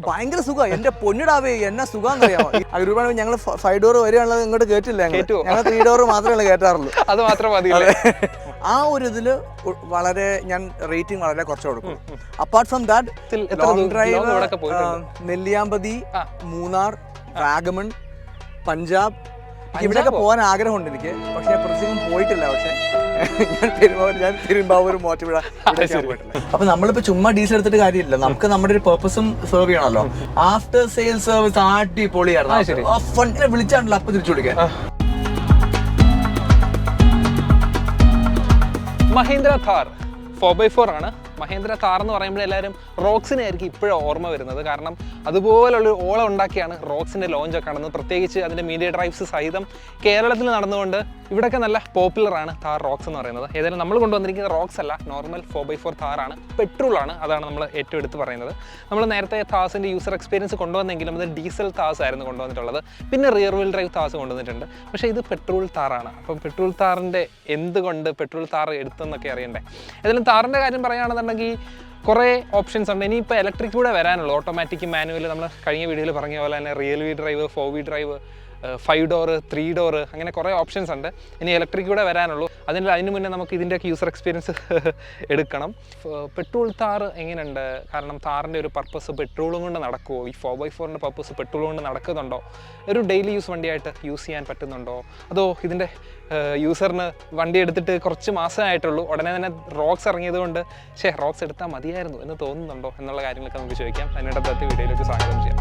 ഭയങ്കര സുഖം. എന്റെ പൊന്നിടാവേ എന്നാ സുഖം അറിയാമോ. ഒരുപാട് ഞങ്ങൾ 5 ഡോർ വരെയാണുള്ളത് ഇങ്ങോട്ട് കേട്ടില്ല, ഞങ്ങൾ 3 ഡോർ മാത്രമേ കേട്ടാറുള്ളൂ. അത് മാത്രം മതി. ആ ഒരു ഇതില് വളരെ ഞാൻ റേറ്റിംഗ് വളരെ കുറച്ച് കൊടുക്കും. Apart from that long drive Nelliampathy, Munnar, Vagamon, Punjab, ഇവിടെയൊക്കെ പോകാൻ ആഗ്രഹമുണ്ട് എനിക്ക്. പക്ഷെ ഞാൻ പ്രത്യേകം പോയിട്ടില്ല. പക്ഷെ ഞാൻ പെരുമ്പാവൂർ മോറ്റിവിട പോയിട്ടില്ല. അപ്പൊ നമ്മളിപ്പോ ചുമ്മാ ഡീസൽ എടുത്തിട്ട് കാര്യമില്ല, നമുക്ക് നമ്മുടെ ഒരു പെർപ്പസും സെർവ് ചെയ്യണമല്ലോ. ആഫ്റ്റർ സെയിൽ സർവീസ് അടിപൊളിയായിരുന്നു. വിളിച്ചാണല്ലോ അപ്പൊ തിരിച്ചു വിളിക്കാൻ. മഹീന്ദ്ര താർ 4x4 ആണ്. മഹീന്ദ്ര താർ എന്ന് പറയുമ്പോൾ എല്ലാവരും റോക്സിനെ ആയിരിക്കും ഇപ്പോഴും ഓർമ്മ വരുന്നത്. കാരണം അതുപോലുള്ളൊരു ഓളം ഉണ്ടാക്കിയാണ് റോക്സിൻ്റെ ലോഞ്ചൊക്കെ നടന്നത്. പ്രത്യേകിച്ച് അതിൻ്റെ മീഡിയ ഡ്രൈവ്സ് സഹിതം കേരളത്തിൽ നടന്നുകൊണ്ട് ഇവിടെയൊക്കെ നല്ല പോപ്പുലറാണ് താർ റോക്സ് എന്ന് പറയുന്നത്. ഏതായാലും നമ്മൾ കൊണ്ടുവന്നിരിക്കുന്നത് റോക്സ് അല്ല, നോർമൽ 4x4 താറാണ്. പെട്രോളാണ്, അതാണ് നമ്മൾ ഏറ്റവും എടുത്ത് പറയുന്നത്. നമ്മൾ നേരത്തെ താസിൻ്റെ യൂസർ എക്സ്പീരിയൻസ് കൊണ്ടുവന്നെങ്കിലും അത് ഡീസൽ താസ് ആയിരുന്നു കൊണ്ടുവന്നിട്ടുള്ളത്. പിന്നെ റിയർ വീൽ ഡ്രൈവ് താസ് കൊണ്ടുവന്നിട്ടുണ്ട്. പക്ഷേ ഇത് പെട്രോൾ താറാണ്. അപ്പം പെട്രോൾ താറിൻ്റെ എന്തുകൊണ്ട് പെട്രോൾ താർ എടുത്തെന്നൊക്കെ അറിയണ്ടേ. ഏതായാലും താറിൻ്റെ കാര്യം പറയുകയാണെന്നുണ്ടെങ്കിൽ കുറേ ഓപ്ഷൻസ് ഉണ്ട്. ഇനിയിപ്പോൾ ഇലക്ട്രിക് കൂടെ വരാനുള്ളൂ. ഓട്ടോമാറ്റിക്, മാനുവൽ, നമ്മൾ കഴിഞ്ഞ വീഡിയോയിൽ പറഞ്ഞ പോലെ തന്നെ real wheel drive, 4 drive, 5 door, 3 door, അങ്ങനെ കുറേ ഓപ്ഷൻസ് ഉണ്ട്. ഇനി ഇലക്ട്രിക് കൂടെ വരാനുള്ളൂ. അതിന് മുന്നേ നമുക്ക് ഇതിൻ്റെയൊക്കെ യൂസർ എക്സ്പീരിയൻസ് എടുക്കണം. പെട്രോൾ താർ എങ്ങനെയുണ്ട്? കാരണം താറിൻ്റെ ഒരു പർപ്പസ് പെട്രോളും കൊണ്ട് നടക്കുമോ? ഈ 4x4ൻ്റെ പർപ്പസ് പെട്രോൾ കൊണ്ട് നടക്കുന്നുണ്ടോ? ഒരു ഡെയിലി യൂസ് വണ്ടിയായിട്ട് യൂസ് ചെയ്യാൻ പറ്റുന്നുണ്ടോ? അതോ ഇതിൻ്റെ യൂസറിന് വണ്ടി എടുത്തിട്ട് കുറച്ച് മാസമായിട്ടുള്ളൂ, ഉടനെ തന്നെ റോക്സ് ഇറങ്ങിയത് കൊണ്ട് റോക്സ് എടുത്താൽ മതിയായിരുന്നു എന്ന് തോന്നുന്നുണ്ടോ എന്നുള്ള കാര്യങ്ങളൊക്കെ നമുക്ക് ചോദിക്കാം. അതിനിടത്തെ വീഡിയോയിലേക്ക് സ്വാഗതം ചെയ്യാം.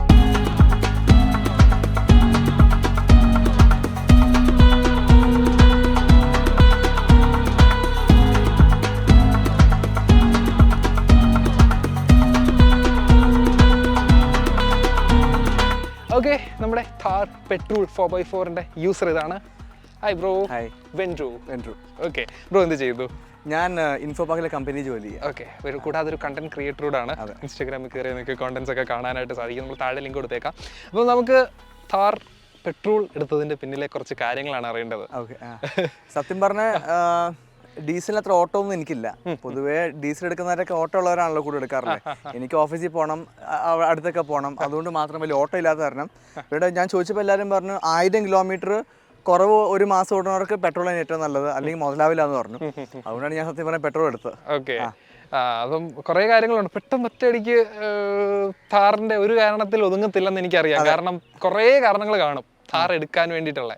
ഓക്കെ, നമ്മുടെ താർ പെട്രോൾ 4x4ൻ്റെ യൂസർ ഇതാണ്. Hi bro. ഹായ്. വെൻഡ്രു. ഓക്കെ ബ്രോ, എന്ത് ചെയ്തു? ഞാൻ ഇൻഫോപാക്കിലെ കമ്പനി ജോലി ചെയ്യാം. ഓക്കെ, കൂടാതെ ഒരു കണ്ടന്റ് ക്രിയേറ്ററോടാണ്. ഇൻസ്റ്റാഗ്രാമിൽ കയറി നിങ്ങൾക്ക് കോണ്ടന്റ്സ് ഒക്കെ കാണാനായിട്ട് സാധിക്കും. നമ്മൾ താഴെ ലിങ്ക് കൊടുത്തേക്കാം. അപ്പോൾ നമുക്ക് താർ പെട്രോൾ എടുത്തതിൻ്റെ പിന്നിലെ കുറച്ച് കാര്യങ്ങളാണ് അറിയേണ്ടത്. ഓക്കെ, സത്യം പറഞ്ഞ ഡീസലിന് അത്ര ഓട്ടോ ഒന്നും എനിക്കില്ല. പൊതുവേ ഡീസൽ എടുക്കുന്നവരൊക്കെ ഓട്ടോ ഉള്ളവരാണല്ലോ കൂടുതൽ എടുക്കാറുള്ളത്. എനിക്ക് ഓഫീസിൽ പോകണം, അടുത്തൊക്കെ പോകണം, അതുകൊണ്ട് മാത്രം വലിയ ഓട്ടോ ഇല്ലാത്ത കാരണം ഇവിടെ ഞാൻ ചോദിച്ചപ്പോൾ എല്ലാവരും പറഞ്ഞു 1000 കിലോമീറ്റർ കുറവ് ഒരു മാസം ഓടുന്നവർക്ക് പെട്രോളിന് ഏറ്റവും നല്ലത്, അല്ലെങ്കിൽ മുതലാവില്ല എന്ന് പറഞ്ഞു. അതുകൊണ്ടാണ് ഞാൻ സത്യം പറഞ്ഞ പെട്രോൾ എടുത്തത്. ഓക്കെ, അപ്പം കുറേ കാര്യങ്ങളുണ്ട്. പെട്ടെന്ന് ഒറ്റയടിക്ക് താറിന്റെ ഒരു കാരണത്തിൽ ഒതുങ്ങത്തില്ലെന്ന് എനിക്കറിയാം. കാരണം കുറേ കാരണങ്ങൾ കാണും താർ എടുക്കാൻ വേണ്ടിയിട്ടുള്ള.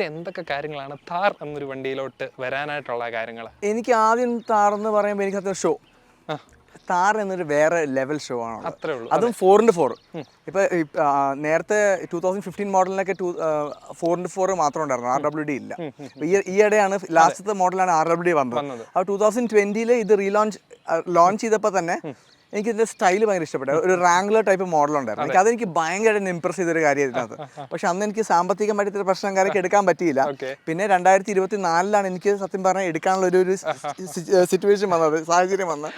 എന്തൊക്കെ കാര്യങ്ങളാണ് താർ എന്നൊരു വണ്ടിയിലോട്ട് വരാനായിട്ടുള്ള കാര്യങ്ങൾ? എനിക്ക് ആദ്യം താർ എന്ന് പറയുമ്പോൾ എനിക്ക് അത്ര ഷോ താർ എന്നൊരു വേറെ ലെവൽ ഷോ ആണ്. അത്രേ ഉള്ളൂ. അതും 4x4. ഇപ്പൊ നേരത്തെ 2015 മോഡലിനൊക്കെ 4x4 മാത്രം ഉണ്ടായിരുന്നു, RWD ഇല്ല. ഈയിടെയാണ് ലാസ്റ്റത്തെ മോഡലാണ് RWD വന്നത്. ആ 2020 ഇത് ലോഞ്ച് ചെയ്തപ്പോൾ തന്നെ എനിക്ക് ഇതിന്റെ സ്റ്റൈൽ ഭയങ്കര ഇഷ്ടപ്പെട്ടു. ഒരു റാംഗ്ലർ ടൈപ്പ് മോഡലുണ്ടായിരുന്നു. എനിക്ക് അതെനിക്ക് ഭയങ്കരമായിട്ട് ഇംപ്രസ് ചെയ്തൊരു കാര്യം ഇതിനകത്ത്. പക്ഷെ അന്ന് എനിക്ക് സാമ്പത്തികമായിട്ട് ഇത്ര പ്രശ്നം കാര്യമൊക്കെ എടുക്കാൻ പറ്റിയില്ല. പിന്നെ 2024 എനിക്ക് സത്യം പറഞ്ഞാൽ എടുക്കാനുള്ള ഒരു സിറ്റുവേഷൻ വന്നത്, സാഹചര്യം വന്നത്.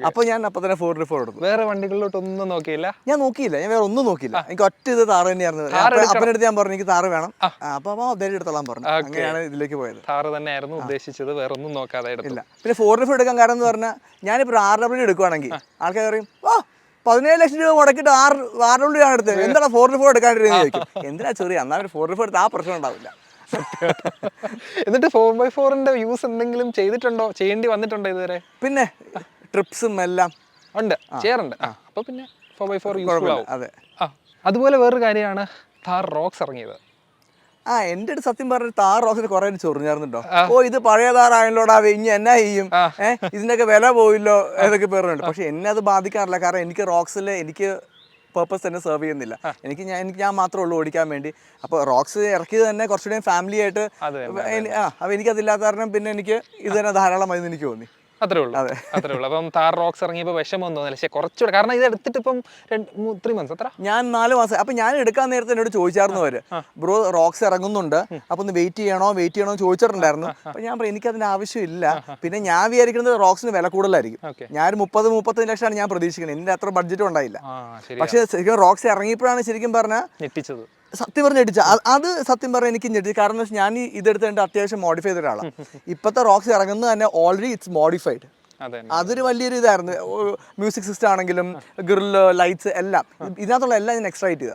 അപ്പൊ ഞാൻ അപ്പൊ തന്നെ 4x4 എടുത്തു. വേറെ വണ്ടികളിലോട്ട് ഒന്നും നോക്കിയില്ല? ഞാൻ വേറെ ഒന്നും നോക്കിയില്ല. എനിക്ക് ഒറ്റ ഇത് താറ് തന്നെയായിരുന്നു. അപ്പനടുത്ത് ഞാൻ പറഞ്ഞു എനിക്ക് താറ് വേണം. അപ്പൊ ധൈര്യം എടുത്തോളാൻ പറഞ്ഞു. അങ്ങനെയാണ് ഇതിലേക്ക് പോയത്. താറ് തന്നെയായിരുന്നു ഉദ്ദേശിച്ചത്, വേറെ ഒന്നും നോക്കാതെ ഇല്ല. പിന്നെ 4x4 എടുക്കാൻ കാരണം എന്ന് പറഞ്ഞാൽ ഞാനിപ്പോ RWD എടുക്കുവാണെങ്കിൽ ആൾക്കാർ പറയും 17 ലക്ഷം രൂപ മുടക്കിട്ട് RWD ആണ് എടുത്തത്, എന്താണ് 4x4 എടുക്കാണ്ടിരുന്നത് ചോദിക്കും. എന്തിനാ ചെറിയ എന്നാ 4x4 എടുത്ത് ആ പ്രശ്നം ഉണ്ടാവില്ല. എന്നിട്ട് 4x4ന്റെ യൂസ് എന്തെങ്കിലും ചെയ്യേണ്ടി വന്നിട്ടുണ്ടോ ഇതുവരെ? പിന്നെ ട്രിപ്സും എല്ലാം ഉണ്ട്, ചെയ്യാറുണ്ട്. അപ്പൊ പിന്നെ 4x4 യൂസ്ഫുൾ ആവും. അതെ. അതുപോലെ വേറൊരു കാര്യമാണ് താർ റോക്സ് ഇറങ്ങിയത്. എന്റെ അടുത്ത് സത്യം പറഞ്ഞ താർ റോക്സിന് കുറെ ചൊറിഞ്ഞായിരുന്നുണ്ടോ, ഇത് പഴയ താറായല്ലോടാ, ഇനി എന്നാ ചെയ്യും, ഇതിനൊക്കെ വില പോയില്ലോ എന്നൊക്കെ പേരുണ്ട്. പക്ഷെ എന്നെ അത് ബാധിക്കാറില്ല. കാരണം എനിക്ക് റോക്സിൽ എനിക്ക് പർപ്പസ് തന്നെ സെർവ് ചെയ്യുന്നില്ല. എനിക്ക് ഞാൻ മാത്രമേ ഉള്ളൂ ഓടിക്കാൻ വേണ്ടി. അപ്പോൾ റോക്സ് ഇറക്കിയത് തന്നെ കുറച്ചുകൂടെ ഫാമിലി ആയിട്ട്. അപ്പോൾ എനിക്കതില്ലാത്ത കാരണം പിന്നെ എനിക്ക് ഇത് തന്നെ ധാരാളമായി എനിക്ക് തോന്നി. അത്രേ ഉള്ളൂ. അപ്പം താർ റോക്സ് ഇറങ്ങിയപ്പോൾ വിഷമം തോന്നില്ല? പക്ഷേ കുറച്ചുകൂടെ, കാരണം ഇത് എടുത്തിട്ട് ഇപ്പം 3 months അത്ര, ഞാൻ 4 മാസം. അപ്പം ഞാൻ എടുക്കാൻ നേരത്തെ എന്നോട് ചോദിച്ചായിരുന്നു അവര്, ബ്രോ റോക്സ് ഇറങ്ങുന്നുണ്ട്, അപ്പൊ ഒന്ന് വെയിറ്റ് ചെയ്യണോ ചോദിച്ചിട്ടുണ്ടായിരുന്നു. അപ്പൊ ഞാൻ പറയും എനിക്കതിന്റെ ആവശ്യമില്ല. പിന്നെ ഞാൻ വിചാരിക്കുന്നത് റോക്സിന് വില കൂടുതലായിരിക്കും. ഞാൻ 30-35 ലക്ഷമാണ് ഞാൻ പ്രതീക്ഷിക്കുന്നത്. എന്റെ അത്ര ബഡ്ജറ്റും ഉണ്ടായില്ല. പക്ഷെ ശരിക്കും റോക്സ് ഇറങ്ങിയപ്പോഴാണ് ശരിക്കും പറഞ്ഞാൽ ഞെട്ടിച്ചത്. സത്യം പറഞ്ഞ ഞെട്ടിച്ച അത് സത്യം പറഞ്ഞാൽ എനിക്ക് ഞെട്ടിച്ചു. കാരണം ഞാൻ ഇതെടുത്ത് അത്യാവശ്യം മോഡിഫൈ ചെയ്ത ഒരാളാണ്. ഇപ്പോഴത്തെ റോക്സ് ഇറങ്ങുന്നത് തന്നെ ഓൾറെഡി ഇറ്റ്സ് മോഡിഫൈഡ്. അതെ അതൊരു വലിയൊരു ഇതായിരുന്നു. മ്യൂസിക് സിസ്റ്റം ആണെങ്കിലും ഗ്രില്ല് ലൈറ്റ്സ് എല്ലാം ഇതിനകത്തുള്ള എല്ലാം ഞാൻ എക്സ്ട്രാക്ട് ചെയ്ത.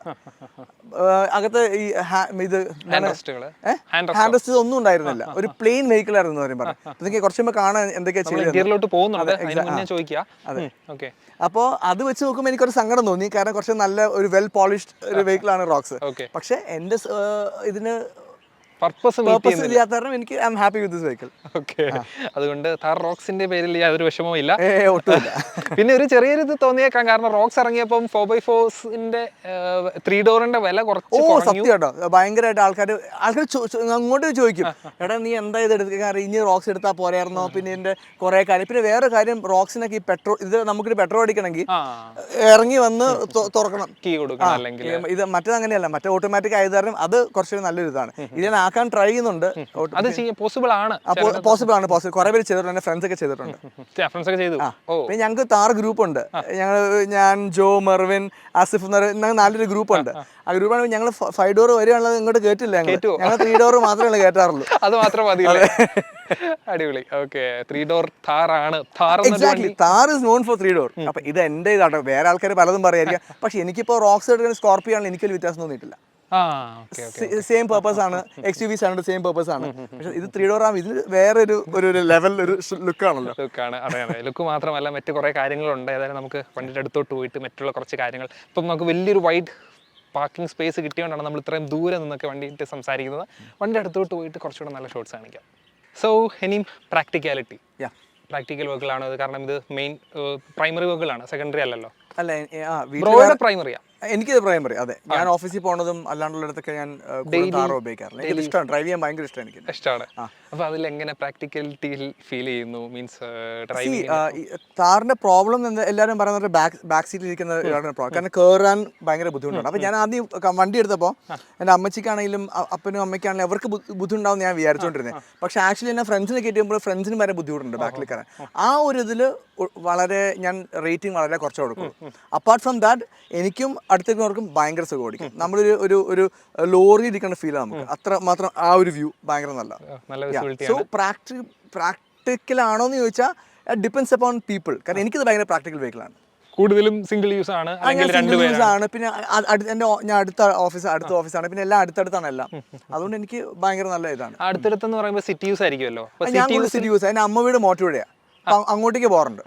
അകത്ത് ഈ ഇത് ഹാൻഡ് റെസ്റ്റ് ഒന്നും ഉണ്ടായിരുന്നില്ല. ഒരു പ്ലെയിൻ വെഹിക്കിൾ ആയിരുന്നു പറയുമ്പോൾ. ഇതൊക്കെ കുറച്ച് മുമ്പ് കാണാൻ എന്തൊക്കെയാ ചെയ്യുന്നത്. അപ്പോൾ അത് വെച്ച് നോക്കുമ്പോൾ എനിക്കൊരു സങ്കടം തോന്നി. കാരണം കുറച്ച് നല്ല ഒരു വെൽ പോളിഷ്ഡ് ഒരു വെഹിക്കിൾ ആണ് റോക്സ്. പക്ഷെ എൻ്റെ ഇതിന് പർപ്പസ് ഇല്ലാത്ത കാരണം എനിക്ക് I am happy with this vehicle. Okay, അതുകൊണ്ട് താർ റോക്സിന്റെ പേരിൽ യാതൊരു വിഷമവും ഇല്ല. ഒട്ടുമില്ല. പിന്നെ ഒരു ചെറിയൊരു ഇത് തോന്നിയേക്കാം, കാരണം റോക്സ് ഇറങ്ങിയപ്പം 4x4ന്റെ 3 ഡോറിന്റെ വില കുറച്ച് സത്യം കേട്ടോ. ഭയങ്കരമായിട്ട് ആൾക്കാർ അങ്ങോട്ട് ചോദിക്കും, എടാ നീ എന്താ ഇത് എടുക്കുക, ഇനി റോക്സ് എടുത്താൽ പോരായിരുന്നോ? പിന്നെ ഇതിന്റെ കുറെ കാര്യം. പിന്നെ വേറെ കാര്യം, റോക്സിനൊക്കെ ഈ പെട്രോൾ, ഇത് നമുക്കൊരു പെട്രോൾ അടിക്കണമെങ്കിൽ ഇറങ്ങി വന്ന് തുറക്കണം, കീ കൊടുക്കണം. അല്ലെങ്കിൽ ഇത് മറ്റേത് അങ്ങനെയല്ല, മറ്റേ ഓട്ടോമാറ്റിക് ആയത് കാരണം അത് കുറച്ചൊരു നല്ലൊരു ഇതാണ്. ഇത് ആക്കാൻ ട്രൈ ചെയ്യുന്നുണ്ട്. അത് പോസിബിൾ ആണ്. കുറെ പേര് ചെയ്തിട്ടുണ്ട്, എന്റെ ഫ്രണ്ട്സ് ഒക്കെ ചെയ്തിട്ടുണ്ട്. പിന്നെ ഞങ്ങൾക്ക് താർ ഗ്രൂപ്പ് ഉണ്ട്. ഞാൻ ജോ, മെർവിൻ, ആസിഫ് എന്ന് പറയുന്ന നല്ലൊരു ഗ്രൂപ്പ് ഉണ്ട്. ആ ഗ്രൂപ്പാണ് ഞങ്ങൾ 5 ഡോർ വരെയുള്ളത് ഇങ്ങോട്ട് കേട്ടില്ല. ഞങ്ങൾ 3 ഡോർ മാത്രമേ കേട്ടാറുള്ളൂ. അത് മാത്രം മതി. അടിപൊളി. ഓക്കെ, 3 ഡോർ താർ ആണ്. Thar is known for 3 door. അപ്പൊ ഇത് എന്റെ ഇതാണ്. വേറെ ആൾക്കാർ പലതും പറയായിരിക്കാം. പക്ഷെ എനിക്കിപ്പോ റോക്സ് എടുക്കുന്ന സ്കോർപ്പിയോ ആണെങ്കിൽ എനിക്കൊരു വ്യത്യാസം തോന്നിയിട്ടില്ല. സെയിം പേർപ്പസ് ആണ്. XUVs ആണ്, സെയിം പേർപ്പസ് ആണ്. പക്ഷെ ഇത് 3 ഡോർ ആകുമ്പോൾ ഇതിൽ വേറെ ഒരു ലെവൽ ഒരു ലുക്കാണല്ലോ. ലുക്ക് മാത്രമല്ല മറ്റു കുറെ കാര്യങ്ങളുണ്ട്. ഏതായാലും നമുക്ക് വണ്ടിയുടെ അടുത്തോട്ട് പോയിട്ട് മറ്റുള്ള കുറച്ച് കാര്യങ്ങൾ, ഇപ്പം നമുക്ക് വലിയൊരു വൈഡ് പാർക്കിംഗ് സ്പേസ് കിട്ടിയോണ്ടാണ് നമ്മൾ ഇത്രയും ദൂരെ നിന്നൊക്കെ വണ്ടിയിട്ട് സംസാരിക്കുന്നത്. വണ്ടി അടുത്തോട്ട് പോയിട്ട് കുറച്ചുകൂടെ നല്ല ഷോട്ട്സ് കാണിക്കാം. സോ ഇനിയും പ്രാക്ടിക്കാലിറ്റി, പ്രാക്ടിക്കൽ വർക്കുകളാണ് ഇത്. കാരണം ഇത് മെയിൻ പ്രൈമറി വർക്കുകളാണ്, സെക്കൻഡറി അല്ലല്ലോ. അല്ല, പ്രൈമറിയാ. എനിക്കിത് പ്രൈമറി. അതെ, ഞാൻ ഓഫീസിൽ പോകുന്നതും അല്ലാണ്ടുള്ളിടത്തൊക്കെ ഞാൻ താർ ഉപയോഗിക്കാറില്ല. എനിക്ക് ഇഷ്ടമാണ്, ഡ്രൈവ് ചെയ്യാൻ ഭയങ്കര ഇഷ്ടമാണ്. എനിക്ക് ഇഷ്ടമാണ്. അപ്പൊ അതിൽ എങ്ങനെ പ്രാക്ടിക്കാലിറ്റി ഫീൽ ചെയ്യുന്നു? മീൻസ് താറിന്റെ പ്രോബ്ലം എല്ലാവരും പറയുന്നത് ബാക്ക് സീറ്റിൽ ഇരിക്കുന്ന പ്രോബ്ലം. കാരണം കയറാൻ ഭയങ്കര ബുദ്ധിമുട്ടാണ്. അപ്പൊ ഞാൻ ആദ്യം വണ്ടി എടുത്തപ്പോൾ എൻ്റെ അമ്മച്ചിക്കാണെങ്കിലും അപ്പനും അമ്മയ്ക്കാണെങ്കിലും അവർക്ക് ബുദ്ധിമുട്ടാവും ഞാൻ വിചാരിച്ചുകൊണ്ടിരുന്നത്. പക്ഷെ ആക്ച്വലി എന്നെ ഫ്രണ്ട്സിനെ കയറ്റുമ്പോൾ ഫ്രണ്ട്സിന് വരെ ബുദ്ധിമുട്ടുണ്ട് ബാക്കിൽ കയറാൻ. ആ ഒരു ഇതിൽ വളരെ ഞാൻ റേറ്റിംഗ് വളരെ കുറച്ച് കൊടുക്കും. അപ്പാർട്ട് ഫ്രം ദാറ്റ് എനിക്കും അടുത്തേക്കുന്നവർക്കും ഭയങ്കര സുഖം ഓടിക്കും. നമ്മളൊരു ഒരു ലോറി ഇരിക്കുന്ന ഫീലാണ് നമുക്ക്. അത്ര മാത്രം ആ ഒരു വ്യൂ ഭയങ്കര നല്ല. സോ പ്രാക്ടിക്കൽ ആണോ എന്ന് ചോദിച്ചാൽ ഡിപ്പെൻസ് അപ്പോൺ പീപ്പിൾ. കാരണം എനിക്കിത് ഭയങ്കര പ്രാക്ടിക്കൽ വെഹിക്കിളാണ്. കൂടുതലും സിംഗിൾ യൂസ് ആണ്. പിന്നെ ഞാൻ അടുത്ത ഓഫീസാണ്. പിന്നെ എല്ലാം അടുത്തടുത്താണ് എല്ലാം. അതുകൊണ്ട് എനിക്ക് ഭയങ്കര നല്ല ഇതാണ്. അടുത്തടുത്തെന്ന് പറയുമ്പോൾ സിറ്റി യൂസ് ആയിരിക്കുമല്ലോ. ഞാൻ സിറ്റി യൂസ്. എൻ്റെ അമ്മ വീട് മോട്ടുപുഴയാണ്. അങ്ങോട്ടേക്ക് പോകാറുണ്ട്.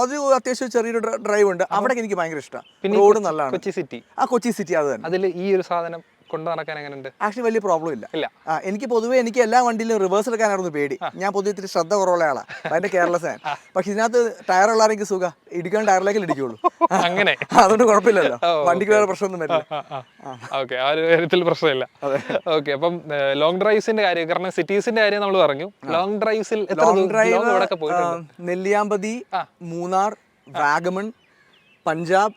അത് അത്യാവശ്യം ചെറിയൊരു ഡ്രൈവ് ഉണ്ട്. അവിടേക്ക് എനിക്ക് ഭയങ്കര ഇഷ്ടമാണ്. റോഡ് നല്ലതാണ്. കൊച്ചി സിറ്റി. കൊച്ചി സിറ്റി അത് തന്നെ. അതിൽ ഈ ഒരു സാധനം കൊണ്ടു നടക്കാൻ എങ്ങനെയുണ്ട്? ആക്ച്വലി വലിയ പ്രോബ്ലം ഇല്ല. എനിക്ക് പൊതുവേ എനിക്ക് എല്ലാ വണ്ടിയിലും റിവേഴ്സ് എടുക്കാനായിരുന്നു പേടി. ഞാൻ പൊതുവെ ഇത്തിരി ശ്രദ്ധ കുറവുള്ള ആളാണ്. അതിന്റെ കെയർലെസ് ആണ്. പക്ഷെ ഇതിനകത്ത് ടയർ ഉള്ള എനിക്ക് സുഖം, ഇടിക്കാൻ ടയറിലേക്ക് ഇടിക്കുള്ളൂ. അങ്ങനെ അതുകൊണ്ട് കുഴപ്പമില്ലല്ലോ, വണ്ടിക്ക് വേറെ പ്രശ്നമൊന്നും വരില്ല. ഓക്കെ, ആ ഒരു കാര്യത്തിൽ പ്രശ്നമില്ല. ഓക്കെ, അപ്പം ലോങ് ഡ്രൈവ്സിന്റെ കാര്യം, കാരണം സിറ്റീസിന്റെ കാര്യം നമ്മൾ പറഞ്ഞു. ലോങ് ഡ്രൈവ്സിൽ നെല്ലിയാമ്പതി, മൂന്നാർ, വാഗമൺ, പഞ്ചാബ്,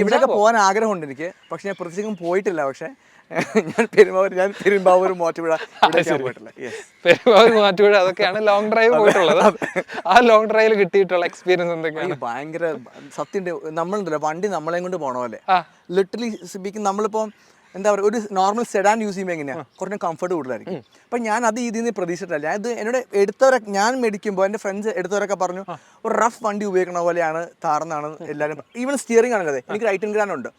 ഇവിടെയൊക്കെ പോകാൻ ആഗ്രഹമുണ്ട് എനിക്ക്. പക്ഷെ ഞാൻ പ്രത്യേകം പോയിട്ടില്ല. പക്ഷെ ഞാൻ പെരുമ്പാവൂർ, മൂവാറ്റുപുഴ പോയിട്ടില്ല. പെരുമ്പാവൂർ, മൂവാറ്റുപുഴ അതൊക്കെയാണ് ലോങ് ഡ്രൈവ് പോയിട്ടുള്ളത്. ആ ലോങ് ഡ്രൈവിൽ കിട്ടിയിട്ടുള്ള എക്സ്പീരിയൻസ് എന്തൊക്കെയാണ്? ഭയങ്കര സത്യം. നമ്മളുണ്ടല്ലോ, വണ്ടി നമ്മളെയും കൊണ്ട് പോകണമല്ലേ. ലിറ്ററലി സ്പീക്കിംഗ്, നമ്മളിപ്പോൾ എന്താ പറയുക, ഒരു നോർമൽ സെഡാൻ യൂസ് ചെയ്യുമ്പോൾ എങ്ങനെയാണ് കുറഞ്ഞ കംഫർട്ട് കൂടുതലായിരിക്കും. അപ്പം ഞാൻ അത് ഇതിൽ നിന്ന് പ്രതീക്ഷിച്ചിട്ടില്ല. ഇത് എന്നോട് എടുത്തവരൊക്കെ, ഞാൻ മേടിക്കുമ്പോൾ എൻ്റെ ഫ്രണ്ട്സ് എടുത്തവരൊക്കെ പറഞ്ഞു ഒരു റഫ് വണ്ടി ഉപയോഗിക്കണ പോലെയാണ് താറെന്നാണ് എല്ലാവരും. ഈവൻ സ്റ്റിയറിംഗ് ആണ്. അതെ, എനിക്ക് റൈറ്റ് ഹാൻഡ് ഉണ്ട്.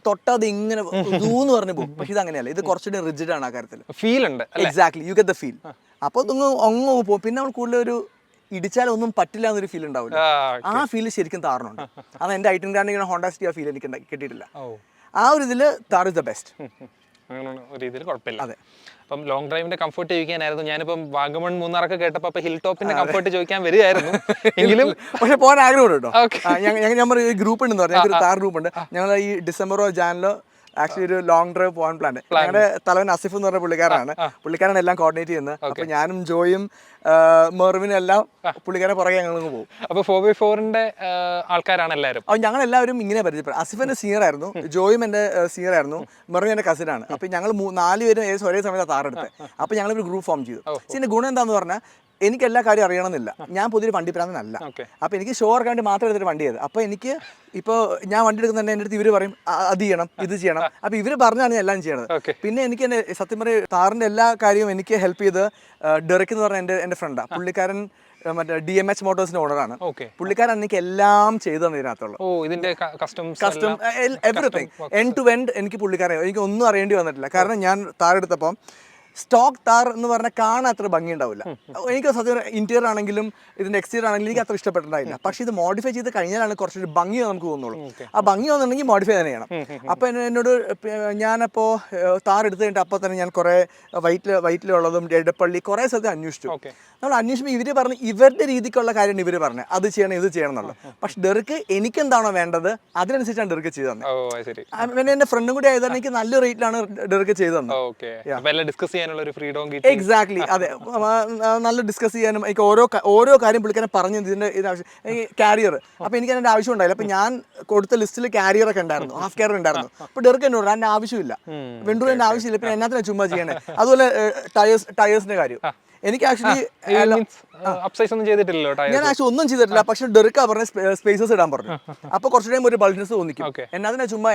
തൊട്ടത് ഇങ്ങനെ ഊന്ന് പറഞ്ഞു പോകും. പക്ഷെ ഇത് അങ്ങനെയല്ല, ഇത് കുറച്ചുകൂടി റിജിഡ് ആണ് ആ കാര്യത്തിൽ. ഫീൽ ഉണ്ട്. Exactly, you get the feel. അപ്പോൾ അങ്ങ് പോകും. പിന്നെ നമ്മൾ കൂടുതൽ ഒരു ഇടിച്ചാലൊന്നും പറ്റില്ല എന്നൊരു ഫീൽ ഉണ്ടാവില്ല. ആ ഫീൽ ശരിക്കും താറിനുണ്ട്. അത് എൻ്റെ ഐറ്റൻ കാരൻ്റെ ഹോണ്ട സിറ്റി ആ ഫീൽ എനിക്ക് കിട്ടിയിട്ടില്ല. ആ ഒരു ഇതിൽ താർ ഇസ് ദ ബെസ്റ്റ്. അങ്ങനെ ഒരു രീതിയിൽ കുഴപ്പമില്ല. അതെ. അപ്പം ലോങ് ഡ്രൈവിന്റെ കംഫർട്ട് ചോദിക്കാനായിരുന്നു. ഞാനിപ്പം വാഗമൺ, മൂന്നാറൊക്കെ കേട്ടപ്പോൾ ഹിൽ ടോപ്പിന്റെ കംഫർട്ട് ചോദിക്കാൻ വരികയായിരുന്നു. എങ്കിലും പക്ഷെ പോകാൻ ആഗ്രഹമുണ്ട് കേട്ടോ. ഞാൻ ഒരു ഗ്രൂപ്പ് ഉണ്ടെന്ന് പറഞ്ഞു, ഞങ്ങൾക്ക് ഒരു താർ ഗ്രൂപ്പ് ഉണ്ട്. ഞങ്ങൾ ഈ ഡിസംബറോ ജാനിലോ ആക്ച്വലി ഒരു ലോങ് ഡ്രൈവ് പോകാൻ പ്ലാൻ. ഞങ്ങളുടെ തലവൻ അസിഫ് എന്ന് പറഞ്ഞ പുള്ളിക്കാരാണ് എല്ലാം കോർഡിനേറ്റ് ചെയ്യുന്നത്. അപ്പൊ ഞാനും ജോയും മെർവിനും എല്ലാം പുള്ളിക്കാരെ പുറകെ ഞങ്ങൾ പോകും. അപ്പൊ 4x4ന്റെ ആൾക്കാരാണ് എല്ലാവരും. അപ്പൊ ഞങ്ങൾ എല്ലാവരും ഇങ്ങനെ പരിചയപ്പെടും. അസിഫ് എന്റെ സീനിയർ ആയിരുന്നു, ജോയും എന്റെ സീനിയർ ആയിരുന്നു, മെർവിൻ എന്റെ കസിനാണ്. അപ്പൊ ഞങ്ങൾ 4 പേരും ഏകദേശം ഒരേ സമയത്ത് താറെടുത്ത്. അപ്പൊ ഞങ്ങൾ ഒരു ഗ്രൂപ്പ് ഫോം ചെയ്തു. ഇതിന്റെ ഗുണം എന്താന്ന് പറഞ്ഞാൽ എനിക്ക് എല്ലാ കാര്യം അറിയണമെന്നില്ല. ഞാൻ പുതിയൊരു വണ്ടി പ്രാന്തനല്ല. അപ്പോൾ എനിക്ക് ഷോ ഓർക്കാൻ വേണ്ടി മാത്രം എടുത്തിട്ട് വണ്ടി ചെയ്ത്. അപ്പോൾ എനിക്ക് ഇപ്പോൾ ഞാൻ വണ്ടി എടുക്കുന്ന എൻ്റെ അടുത്ത് ഇവർ പറയും അത് ചെയ്യണം, ഇത് ചെയ്യണം. അപ്പോൾ ഇവർ പറഞ്ഞാണ് ഞാൻ എല്ലാം ചെയ്യണത്. പിന്നെ എനിക്ക് സത്യം പറയും താറിൻ്റെ എല്ലാ കാര്യവും എനിക്ക് ഹെൽപ്പ് ചെയ്ത് ഡെറിക് എന്ന് പറഞ്ഞ എൻ്റെ ഫ്രണ്ടാണ്. പുള്ളിക്കാരൻ മറ്റേ DMH മോട്ടോഴ്സിന്റെ ഓണറാണ്. ഓക്കെ. പുള്ളിക്കാരൻ എനിക്ക് എല്ലാം ചെയ്തു തന്നെ ഇതിനകത്തുള്ള ഇതിന്റെ custom everything end to end എനിക്ക് പുള്ളിക്കാരൻ എനിക്ക് ഒന്നും അറിയേണ്ടി വന്നിട്ടില്ല. കാരണം ഞാൻ താർ എടുത്തപ്പോൾ സ്റ്റോക്ക് താർ എന്ന് പറഞ്ഞാൽ കാണാൻ അത്ര ഭംഗി ഉണ്ടാവില്ല. എനിക്ക് സത്യം ഇന്റീരിയർ ആണെങ്കിലും ഇതിന്റെ എക്സ്റ്റീരിയർ ആണെങ്കിലും എനിക്ക് അത്ര ഇഷ്ടപ്പെട്ടിട്ടുണ്ടായില്ല. പക്ഷേ ഇത് മോഡിഫൈ ചെയ്ത് കഴിഞ്ഞാലാണ് കുറച്ചൊരു ഭംഗി നമുക്ക് തോന്നുള്ളൂ. ആ ഭംഗി വന്നിട്ടുണ്ടെങ്കിൽ മോഡിഫൈ തന്നെ ചെയ്യണം. അപ്പോൾ എന്നോട് ഞാനപ്പോൾ താർ എടുത്ത് കഴിഞ്ഞിട്ട് അപ്പോൾ തന്നെ ഞാൻ കുറേ വൈറ്റിലുള്ളതും എടപ്പള്ളി കുറേ സ്ഥലത്ത് അന്വേഷിച്ചു. നമ്മൾ അന്വേഷിക്കുമ്പോൾ ഇവർ പറഞ്ഞ് ഇവരുടെ രീതിക്കുള്ള കാര്യമാണ് ഇവർ പറഞ്ഞത്, അത് ചെയ്യണം ഇത് ചെയ്യണം എന്നുള്ളത്. പക്ഷെ ഡെർക്ക് എനിക്ക് എന്താണോ വേണ്ടത് അതിനനുസരിച്ചാണ് ഡെർക്ക് ചെയ്തു തന്നെ. പിന്നെ എൻ്റെ ഫ്രണ്ടും കൂടി ആയതാണ് എനിക്ക് നല്ല റേറ്റിലാണ് ഡെർക്ക് ചെയ്തു തന്നെ. എക്സാക്ട്ലി, അതെ. നല്ല ഡിസ്കസ് ചെയ്യാനും എനിക്ക് ഓരോ കാര്യം പുള്ളിക്കാരെ പറഞ്ഞു ഇതിന്റെ കാരിയർ. അപ്പൊ എനിക്ക് അതിന്റെ ആവശ്യം ഉണ്ടായില്ല. അപ്പൊ ഞാൻ കൊടുത്ത ലിസ്റ്റിൽ കാരിയർ ഒക്കെ ഉണ്ടായിരുന്നു, ഹാഫ് കാരിയർ ഉണ്ടായിരുന്നു. അപ്പൊ ഡെർക്ക് എന്നോട് അതിന്റെ ആവശ്യമില്ല, വെണ്ടൂരിന്റെ ആവശ്യമില്ല, പിന്നെ എന്നാത്തിനാ ചുമ്മാ ചെയ്യണേ. അതുപോലെ ടയേഴ്സിന്റെ കാര്യം എനിക്ക് ആക്ച്വലി ഞാൻ ആക്ച്വലി ഒന്നും ചെയ്തിട്ടില്ല. പക്ഷെ ഡെറുക്ക പറഞ്ഞ സ്പേസസ് ഇടാൻ പറഞ്ഞു. അപ്പൊ കുറച്ചുകൂടെ ഒരു ബൾജിനെസ് തോന്നിക്കും. എന്നതിനാ ചുമ്മാ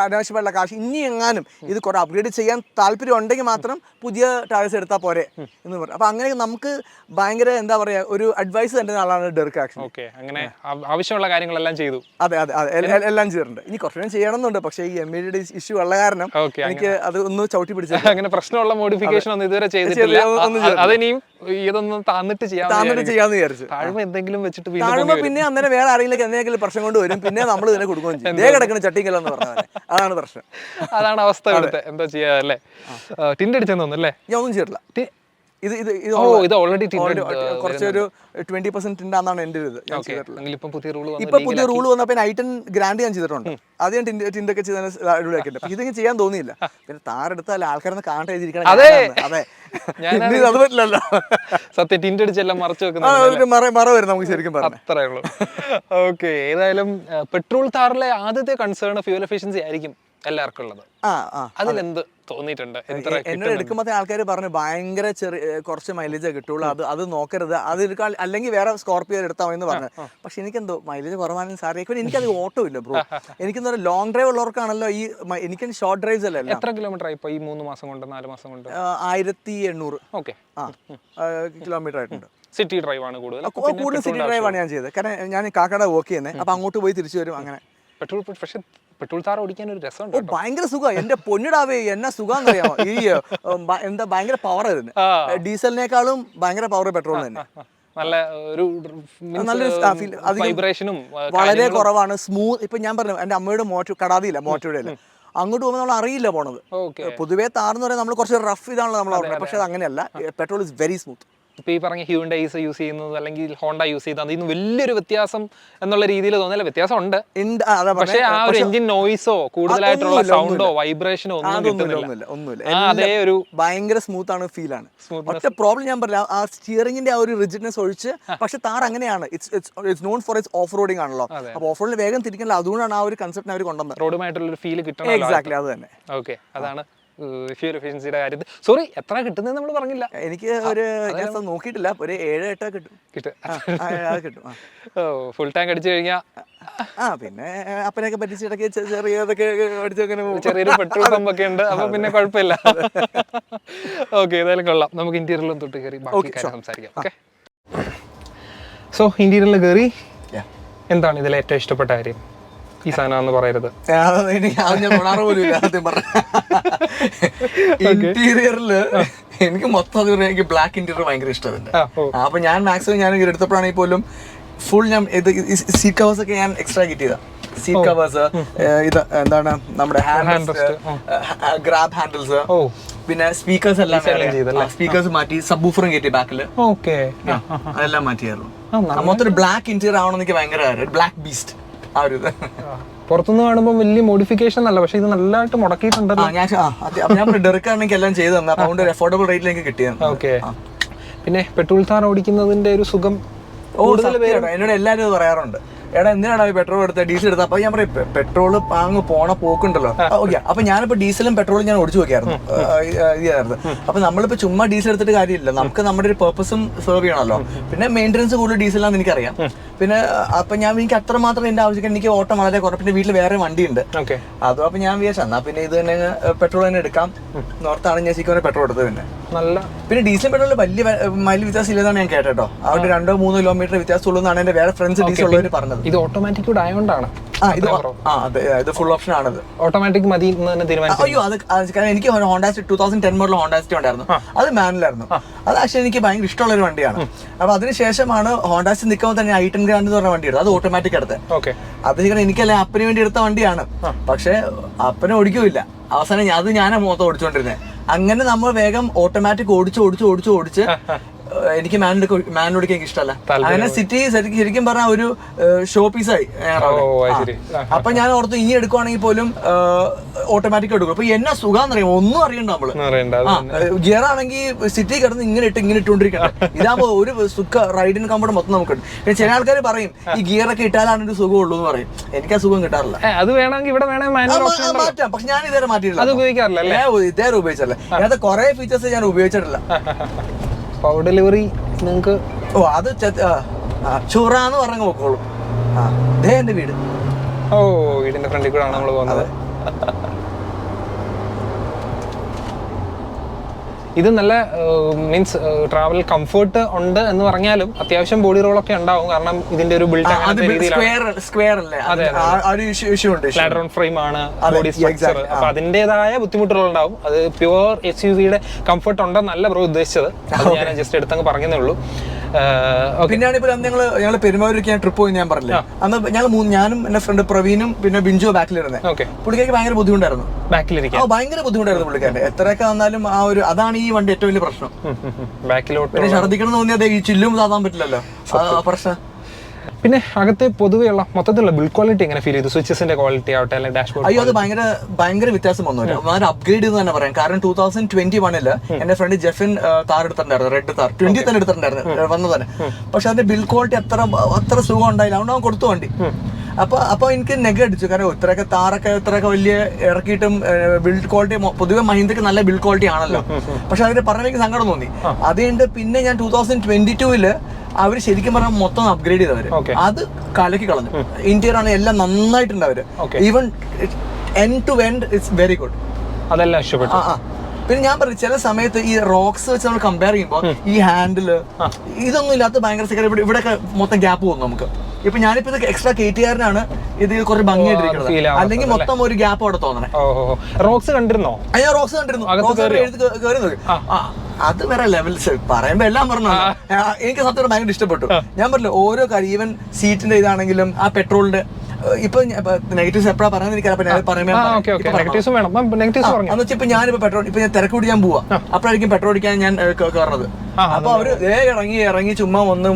അനാവശ്യമായിട്ടുള്ള കാശ്. ഇനി എങ്ങാനും ഇത് കുറെ അപ്ഗ്രേഡ് ചെയ്യാൻ താല്പര്യം ഉണ്ടെങ്കിൽ മാത്രം പുതിയ ടയേഴ്സ് എടുത്താൽ പോരെ എന്ന് പറഞ്ഞു. അപ്പൊ അങ്ങനെ നമുക്ക് ഭയങ്കര എന്താ പറയാ ഒരു അഡ്വൈസ് തരുന്ന ആളാണ് ഡെറുക്ക ആക്ച്വലി. അങ്ങനെ ആവശ്യമുള്ള കാര്യങ്ങളെല്ലാം ചെയ്തു. അതെ അതെ അതെ, എല്ലാം ചെയ്തിട്ടുണ്ട്. ഇനി കുറച്ചുകൂടെ ചെയ്യണമെന്നുണ്ട്. പക്ഷേ ഈ MAD ഇഷ്യൂ ഉള്ള കാരണം എനിക്ക് അത് ഒന്ന് ചവിട്ടി പിടിച്ചത്. അങ്ങനെ പ്രശ്നമുള്ള മോഡിഫിക്കേഷൻ ഒന്നും ഇതുവരെ ചെയ്തിട്ടില്ല. ഇതൊന്നും താന്നിട്ട് ചെയ്യാന്ന് വിചാരിച്ചു. എന്തെങ്കിലും വെച്ചിട്ട് പിന്നെ അന്നേരം വേറെ ആരെങ്കിലും എന്തെങ്കിലും പ്രശ്നം കൊണ്ട് വരും. പിന്നെ നമ്മൾ ഇതിനെ കൊടുക്കുകയും ചെയ്യും. ദേ കിടക്കുന്ന ചട്ടിക്കല്ലെന്ന് പറഞ്ഞാൽ അതാണ് പ്രശ്നം. അതാണ് അവസ്ഥ. എന്താ ചെയ്യാ അല്ലേ? ടിൻഡ് അടിച്ചെന്ന് തോന്നുന്നല്ലേ? ഞാൻ ഒന്നും ചെയ്തിട്ടില്ല. ഇത് ഓൾറെഡി കുറച്ചൊരു 20% ടിൻഡാന്നാണ് എൻ്റെ ഇത്. ഇപ്പൊ പുതിയ റൂൾ വന്നപ്പോൾ I10 ഗ്രാൻഡ് ഞാൻ ചെയ്തിട്ടുണ്ട്. അത് ഞാൻ ടിൻഡൊക്കെ ചെയ്ത് അടിപൊളിയാക്കിയിട്ട്. ഇതെങ്കിലും ചെയ്യാൻ തോന്നിയില്ല. പിന്നെ താരെടുത്താൽ ആൾക്കാരൊന്ന് കാണട്ടെ എഴുതിയിരിക്കണം. അതെ, അത് പറ്റില്ലല്ലോ. സത്യം ടിൻഡ് അടിച്ചെല്ലാം മറച്ചു വെക്കുന്നത് മറ വരും നമുക്ക് ശരിക്കും പറഞ്ഞു. അത്രേ ഉള്ളൂ. ഓക്കെ. ഏതായാലും പെട്രോൾ താറിലെ ആദ്യത്തെ കൺസേൺ ഫ്യൂൽ എഫിഷ്യൻസി ആയിരിക്കും എല്ലാവർക്കും ഉള്ളത്. അതിലെന്ത് തോന്നിയിട്ടുണ്ട്? എന്നോട് എടുക്കുമ്പോൾ ആൾക്കാർ പറഞ്ഞു ഭയങ്കര കുറച്ച് മൈലേജ് കിട്ടുള്ളൂ, അത് നോക്കരുത്, അത് എടുക്കാൻ അല്ലെങ്കിൽ വേറെ സ്കോർപ്പിയോ എടുത്താൽ മതി എന്ന് പറഞ്ഞു. പക്ഷെ എനിക്കെന്തോ മൈലേജ് കുറവാണെന്ന് സാറിയേക്കും. എനിക്കത് ഓട്ടോ ഇല്ല ബ്രോ. എനിക്കെന്താ ലോങ് ഡ്രൈവ് ഉള്ളവർക്കാണല്ലോ ഈ എനിക്ക് ഷോർട്ട് ഡ്രൈവ്സ് അല്ല. എത്ര കിലോമീറ്റർ ആയി ഈ 3 മാസം കൊണ്ട് 4 മാസം കൊണ്ട്? 1800 കിലോമീറ്റർ ആയിട്ടുണ്ട്. സിറ്റി ഡ്രൈവ് ആണ് കൂടുതൽ സിറ്റി ഡ്രൈവ് ആണ് ഞാൻ ചെയ്തത്. കാരണം ഞാൻ കാക്കട വർക്ക് ചെയ്യുന്നത്. അപ്പൊ അങ്ങോട്ട് പോയി തിരിച്ചു വരും. അങ്ങനെ പെട്രോൾ താർ ഓടിക്കാൻ ഒരു രസമുണ്ട്. ഭയങ്കര സുഖം. എന്റെ പൊന്നിടാവേ എന്നാ സുഖം അറിയാമോ. ഈ എന്താ ഭയങ്കര പവർ ആയിരുന്നു. ഡീസലിനേക്കാളും ഭയങ്കര പവർ പെട്രോൾ തന്നെ. വൈബ്രേഷനും വളരെ കുറവാണ്. സ്മൂത്ത്. ഇപ്പൊ ഞാൻ പറഞ്ഞു എന്റെ അമ്മയുടെ മോട്ടർ കടാതിയില്ല, മോട്ടോയുടെ അങ്ങോട്ട് പോകുമ്പോൾ നമ്മൾ അറിയില്ല പോണത്. പൊതുവേ താർന്ന് പറയാൻ നമ്മൾ കുറച്ച് റഫ് ഇതാണല്ലോ നമ്മൾ പറഞ്ഞത്. പക്ഷെ അത് അങ്ങനെയല്ല. Petrol is very smooth. ഇപ്പൊ ഈ പറഞ്ഞ ഹ്യൂണ്ടൈസ് യൂസ് ചെയ്യുന്നത് അല്ലെങ്കിൽ ഹോണ്ട യൂസ് ചെയ്യുന്നത് ഇന്ന് വലിയൊരു വ്യത്യാസം എന്നുള്ള രീതിയിൽ തോന്നില്ല. വ്യത്യാസം ഉണ്ട്. പക്ഷേ ആ ഒരു എഞ്ചിൻ നോയിസോ കൂടുതലായിട്ടുള്ള സൗണ്ടോ വൈബ്രേഷനോ ഒന്നും കിട്ടുന്നില്ല. അതേ ഒരു ഭയങ്കര സ്മൂത്ത് ആണ്, ഫീൽ ആണ്. പക്ഷെ പ്രോബ്ലം ഞാൻ പറഞ്ഞില്ല, ആ സ്റ്റിയറിംഗിന്റെ ആ ഒരു റിജിഡ്നെസ് ഒഴിച്ച്. പക്ഷെ താർ അങ്ങനെയാണ്, it's known for it's of roading ആണല്ലോ. അപ്പൊ ഓഫ് റോഡിൽ വേഗം തിരിക്കണല്ലോ. അതുകൊണ്ടാണ് ആ ഒരു കൺസെപ്റ്റ് അവർ കൊണ്ടുവന്നത്. റോഡുമായിട്ടുള്ള ഒരു ഫീൽ കിട്ടണം. എക്സാക്ട്ലി, അത് തന്നെ. ഓക്കെ, അതാണ് ഫ്യൂൽ എഫിഷ്യൻസിയുടെ കാര്യത്തിൽ. സോറി, എത്ര കിട്ടുന്നത് നമ്മൾ പറഞ്ഞില്ല. എനിക്ക് ഒരു നോക്കിയിട്ടില്ല, ഒരു 7-8 കിട്ടും. ഫുൾ ടാങ്ക് അടിച്ചു കഴിഞ്ഞാൽ പിന്നെ അപ്പനെയൊക്കെ പറ്റിച്ചിടയ്ക്ക് ചെറിയതൊക്കെ അടിച്ചങ്ങനെ ചെറിയൊരു പെട്രോൾ പമ്പ് ഒക്കെ ഉണ്ട്. അപ്പൊ പിന്നെ കുഴപ്പമില്ല. ഓക്കെ, ഏതായാലും കൊള്ളാം. നമുക്ക് ഇന്റീരിയറിലും തൊട്ട് കയറി ബാക്കി കാര്യം സംസാരിക്കാം. ഓക്കെ, സോ ഇന്റീരിയറിൽ കയറി എന്താണ് ഇതിൽ ഏറ്റവും ഇഷ്ടപ്പെട്ട കാര്യം? ഈ സാധനം എന്ന് പറയരുത്. ഇന്റീരിയറില് എനിക്ക് മൊത്തം എനിക്ക് ബ്ലാക്ക് ഇന്റീരിയർ ഭയങ്കര ഇഷ്ടമുണ്ട്. അപ്പൊ ഞാൻ മാക്സിമം ഞാൻ എടുത്തപ്പോഴാണെങ്കിൽ പോലും ഫുൾ ഞാൻ ഇത് സീറ്റ് കവേഴ്സ് ഒക്കെ ഞാൻ എക്സ്ട്രാ കിട്ടിയതാ. സീറ്റ് കവേഴ്സ്, ഇത് എന്താണ് നമ്മുടെ ഗ്രാബ് ഹാൻഡിൽസ്, പിന്നെ സ്പീക്കേഴ്സ് എല്ലാം സ്പീക്കേഴ്സ് മാറ്റി, സബ് വൂഫറും കയറ്റി ബാക്കില്. അതെല്ലാം മാറ്റിയായിരുന്നു. മൊത്തം ബ്ലാക്ക് ഇന്റീരിയർ ആവണമെന്ന് എനിക്ക് ഭയങ്കര ബ്ലാക്ക് ബീസ്റ്റ്. പുറത്തുനിന്ന് കാണുമ്പോൾ വലിയ മോഡിഫിക്കേഷൻ അല്ല, പക്ഷെ ഇത് നല്ലതായിട്ട് മുടക്കിയിട്ടുണ്ടല്ലോ. ഞാൻ ഡെറുക്കാണെങ്കിൽ എല്ലാം ചെയ്തു തന്നെ. അതുകൊണ്ട് ഒരു അഫോർഡബിൾ റേറ്റിലേക്ക് കിട്ടിയത്. ഓക്കെ, പിന്നെ പെട്രോൾ താർ ഓടിക്കുന്നതിന്റെ ഒരു സുഖം എന്നോട് എല്ലാവരും പറയാറുണ്ട്, എടാ എന്തിനാണ് പെട്രോൾ എടുത്തത് ഡീസൽ എടുത്തത്? അപ്പൊ ഞാൻ പറയും പെട്രോൾ അങ്ങ് പോണ പോക്കുണ്ടല്ലോ. ഓക്കെ, അപ്പൊ ഞാനിപ്പോ ഡീസലും പെട്രോളും ഞാൻ ഓടിച്ചു നോക്കിയായിരുന്നു. അപ്പൊ നമ്മളിപ്പോ ചുമ്മാ ഡീസൽ എടുത്തിട്ട് കാര്യമില്ല, നമുക്ക് നമ്മുടെ ഒരു പെർപ്പസും സെർവ് ചെയ്യണമല്ലോ. പിന്നെ മെയിൻ്റെനൻസ് കൂടുതൽ ഡീസലാന്ന് എനിക്കറിയാം. പിന്നെ അപ്പൊ എനിക്ക് അത്രമാത്രം എന്റെ ആവശ്യം, എനിക്ക് ഓട്ടം വളരെ കുറവ്. പിന്നെ വീട്ടിൽ വേറെ വണ്ടിയുണ്ട്. അതും അപ്പൊ ഞാൻ വിചാരിച്ചു എന്നാ പിന്നെ ഇത് തന്നെ പെട്രോൾ തന്നെ എടുക്കാം നോർത്താണ് ഞാൻ ശരിക്കും പെട്രോൾ എടുത്തത്. പിന്നെ നല്ല. പിന്നെ ഡീസൽ പെട്രോളിൽ വലിയ മൈൽ വ്യത്യാസം ഇല്ലെന്നാണ് ഞാൻ കേട്ടോ. അവിടെ 2-3 കിലോമീറ്റർ വ്യത്യാസമുള്ളൂ എന്നാണ് എന്റെ വേറെ ഫ്രണ്ട്സ് ഡീസൽ ഉള്ളവർ പറഞ്ഞത്. ഇത് ഓട്ടോമാറ്റിക് കൂടെ ആയതുകൊണ്ടാണ്. ഇത് ഫുൾ ഓപ്ഷൻ ആണത്. ഓട്ടോമാറ്റിക് മതി എന്ന് തന്നെ തീരുമാനിച്ചു. അയ്യോ, അത് എനിക്ക് ഹോണ്ട 2010 മോഡൽ ഹോണ്ട സിറ്റി ഉണ്ടായിരുന്നു. അത് മാനുവലായിരുന്നു. അത് ആക്ച്വലി എനിക്ക് ഭയങ്കര ഇഷ്ടമുള്ള ഒരു വണ്ടിയാണ്. അപ്പൊ അതിനുശേഷമാണ് ഹോണ്ട സിറ്റി നിൽക്കുമ്പോൾ തന്നെ i10 ഗ്രാൻഡ് എന്ന് പറഞ്ഞ വണ്ടി എടുത്തത്. അത് ഓട്ടോമാറ്റിക് എടുത്തത്. അത് എനിക്കല്ലേ അപ്പന് വേണ്ടി എടുത്ത വണ്ടിയാണ്. പക്ഷെ അപ്പനെ ഓടിക്കൂല്ല. അവസാനം അത് ഞാനാ മൊത്തം ഓടിച്ചോണ്ടിരുന്നത്. അങ്ങനെ നമ്മൾ വേഗം ഓട്ടോമാറ്റിക് ഓടിച്ച് എനിക്ക് മാനുവൽ ഓടിക്കാൻ എനിക്ക് ഇഷ്ടമല്ല. അങ്ങനെ സിറ്റി ശരിക്കും പറഞ്ഞ ഒരു ഷോ പീസായി. അപ്പൊ ഞാൻ ഓർത്തു ഇനി എടുക്കുവാണെങ്കിൽ പോലും ഓട്ടോമാറ്റിക് എടുക്കും. അപ്പൊ എന്നാ സുഖാന്ന് അറിയാം, ഒന്നും അറിയണ്ട നമ്മള്. ഗിയർ ആണെങ്കിൽ സിറ്റി കിടന്ന് ഇങ്ങനെ ഇട്ടുകൊണ്ടിരിക്കണം. ഇതാകുമ്പോ ഒരു സുഖ റൈഡിന് കംഫർട്ട് മൊത്തം നമുക്ക് കിട്ടും. ചില ആൾക്കാർ പറയും ഈ ഗിയറൊക്കെ ഇട്ടാലാണ് ഒരു സുഖം ഉള്ളൂ എന്ന് പറയും. എനിക്ക് ആ സുഖം കിട്ടാറില്ല. അത് വേണമെങ്കിൽ ഇവിടെ മാറ്റാം. പക്ഷെ ഞാൻ ഇതുവരെ മാറ്റിയിട്ടില്ല. ഇതേവരെ ഉപയോഗിച്ചല്ല. അതിനകത്ത് കുറെ ഫീച്ചേഴ്സ് ഞാൻ ഉപയോഗിച്ചിട്ടില്ല. പവർ ഡെലിവറി നിങ്ങൾക്ക് അത് ചുറാന്ന് പറഞ്ഞ പോക്കോളൂ. എന്റെ വീട്. വീടിന്റെ ഫ്രണ്ടിൽ കൂടെ ആണ് നമ്മൾ പോകുന്നത്. ഇത് നല്ല മീൻസ് ട്രാവൽ കംഫർട്ട് ഉണ്ട് എന്ന് പറഞ്ഞാലും അത്യാവശ്യം ബോഡി റോളൊക്കെ ഉണ്ടാവും. കാരണം ഇതിന്റെ ഒരു ബിൽഡ് ലാഡർ ഫ്രെയിം ആണ്, ബോഡി സ്ട്രക്ചർ. അപ്പൊ അതിന്റേതായ ബുദ്ധിമുട്ടുകൾ ഉണ്ടാവും. അത് പ്യുവർ SUV-യുടെ കംഫർട്ട് ഉണ്ടെന്നല്ല ബ്രോ ഉദ്ദേശിച്ചത്. അത് ഞാൻ ജസ്റ്റ് എടുത്തങ്ങ് പറഞ്ഞതേ ഉള്ളൂ. പിന്നെയാണ് ഇപ്പൊ ഞങ്ങള് പെരുമാവൂരിക്ക് ട്രിപ്പ് പോയി ഞാൻ പറഞ്ഞില്ലേ. അന്ന് ഞാനും എന്റെ ഫ്രണ്ട് പ്രവീണും പിന്നെ ബിഞ്ചോ ബാക്കിലിരുന്നത്. പുള്ളിക്കാർക്ക് ഭയങ്കര ബുദ്ധിമുട്ടായിരുന്നു. ഭയങ്കര ബുദ്ധിമുട്ടായിരുന്നു പുള്ളിക്കാരന്റെ. എത്രയൊക്കെ വന്നാലും ആ ഒരു അതാണ് ഈ വണ്ടി ഏറ്റവും വലിയ പ്രശ്നം. പിന്നെ ഛർദ്ദിക്കണം തോന്നിയാൽ ഈ ചില്ലും സാധാൻ പറ്റില്ലല്ലോ, പ്രശ്നം. പിന്നെ അകത്തെ പൊതുവെയുള്ള മൊത്തത്തിലുള്ള ബിൽഡ് ക്വാളിറ്റി എങ്ങനെ ഫീൽ ചെയ്തു? സ്വിച്ചസിന്റെ ക്വാളിറ്റി ആവട്ടെ, അല്ലെങ്കിൽ ഡാഷ്ബോർഡ്? അയ്യോ, അത് ഭയങ്കര വ്യത്യാസം വന്നു. വളരെ അപ്ഗ്രേഡ് എന്ന് തന്നെ പറയാം. കാരണം 2021 എന്റെ ഫ്രണ്ട് ജെഫിൻ താർ എടുത്തിട്ടുണ്ടായിരുന്നു, റെഡ് താർ 20 തന്നെ എടുത്തിട്ടുണ്ടായിരുന്നു വന്നത് തന്നെ. പക്ഷെ അതിന്റെ ബിൽഡ് ക്വാളിറ്റി അത്ര സുഖം ഉണ്ടായില്ല. അതുകൊണ്ട് അവൻ കൊടുത്തു വണ്ടി. അപ്പൊ എനിക്ക് നെഗ അടിച്ചു. കാരണം ഇത്രയൊക്കെ താറൊക്കെ ഇത്രയൊക്കെ വലിയ ഇറക്കിയിട്ടും ബിൽഡ് ക്വാളിറ്റി പൊതുവെ മഹീന്ദ്രക്ക് നല്ല ബിൽഡ് ക്വാളിറ്റി ആണല്ലോ. പക്ഷെ അതിന്റെ പറഞ്ഞ എനിക്ക് സങ്കടം തോന്നി. അതുകൊണ്ട് പിന്നെ ഞാൻ 2022 അവര് ശരിക്കും പറഞ്ഞാൽ മൊത്തം അപ്ഗ്രേഡ് ചെയ്തവര്. അത് കലക്കി കളഞ്ഞു. ഇന്റീരിയർ ആണ് എല്ലാം നന്നായിട്ടുണ്ട് അവര്. Even end to end it's very good. അതെല്ലാം ഇഷ്ടപ്പെട്ടു. പിന്നെ ഞാൻ പറഞ്ഞു ചില സമയത്ത് ഈ റോക്സ് വെച്ച് നമ്മൾ കമ്പയർ ചെയ്യുമ്പോൾ ഈ ഹാൻഡില് ഇതൊന്നും ഇല്ലാത്ത ഭയങ്കര ഇവിടെയൊക്കെ മൊത്തം ഗ്യാപ്പ് പോകുന്നു നമുക്ക്. ഇപ്പൊ ഞാനിപ്പോ ഇത് എക്സ്ട്രാ KTR-നാണ് ഇത് കുറച്ച് ഭംഗിയായിട്ടിരിക്കുന്നത്. അല്ലെങ്കിൽ മൊത്തം ഒരു ഗ്യാപ്പ് അവിടെ തോന്നണേ. റോക്സ് കണ്ടിരുന്നോ? അയ്യോ, റോക്സ് കണ്ടിരുന്നു. കയറി നോക്കി. അത് വേറെ ലെവൽസ്. പറയുമ്പോ എല്ലാം പറഞ്ഞു. എനിക്ക് സത്യം ഭയങ്കര ഇഷ്ടപ്പെട്ടു. ഞാൻ പറഞ്ഞില്ല ഓരോ കാര്യം, ഈവൻ സീറ്റിന്റെ ഇതാണെങ്കിലും ആ പെട്രോളിന്റെ ഇപ്പൊ നെഗറ്റീവ്സ് എപ്പോഴാ പറയുന്നത് എനിക്കറിയാം. ഇപ്പൊ ഞാനിപ്പോ പെട്രോൾ ഇപ്പൊ ഞാൻ തിരക്ക് പിടിക്കാൻ പോവാ, അപ്പോഴായിരിക്കും പെട്രോൾ അടിക്കാൻ ഞാൻ കയറുന്നത്. അപ്പൊ അവര് ഇറങ്ങി ചുമ്മാ ഒന്നും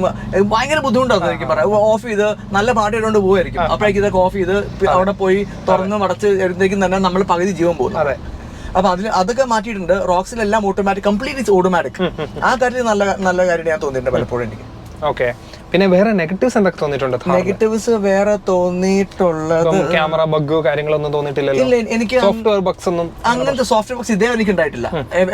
ഭയങ്കര ബുദ്ധിമുട്ടാണ്. എനിക്ക് പറയാം ഓഫ് ചെയ്ത് നല്ല പാട്ട് ഇട്ടുകൊണ്ട് പോവായിരിക്കും. അപ്പോഴേക്കും ഇതൊക്കെ ഓഫ് ചെയ്ത് അവിടെ പോയി തുറന്ന് മടച്ച് എടുത്തേക്കും തന്നെ നമ്മൾ പകുതി ജീവൻ പോകും. അപ്പൊ അതൊക്കെ മാറ്റിയിട്ടുണ്ട്. റോക്സിലെല്ലാം ഓട്ടോമാറ്റിക്, കംപ്ലീറ്റ് ഓട്ടോമാറ്റിക്. ആ കാര്യത്തിൽ നല്ല കാര്യം ഞാൻ തോന്നിയിട്ടുണ്ട് പലപ്പോഴും എനിക്ക്. ഓക്കെ. പിന്നെ വേറെ നെഗറ്റീവ്സ് എന്തൊക്കെ തോന്നിയിട്ടുണ്ട്? നെഗറ്റീവ്സ് വേറെ തോന്നിയിട്ടുള്ളത് ക്യാമറ ബഗ്ഗോ കാര്യങ്ങളൊന്നും തോന്നിയിട്ടില്ലല്ലോ? ഇല്ല, എനിക്ക് സോഫ്റ്റ്വെയർ ബഗ്സ് ഒന്നും അങ്ങനത്തെ സോഫ്റ്റ്വെയർ ബഗ്സ് ഇതേ എനിക്ക് ഉണ്ടായിട്ടില്ല.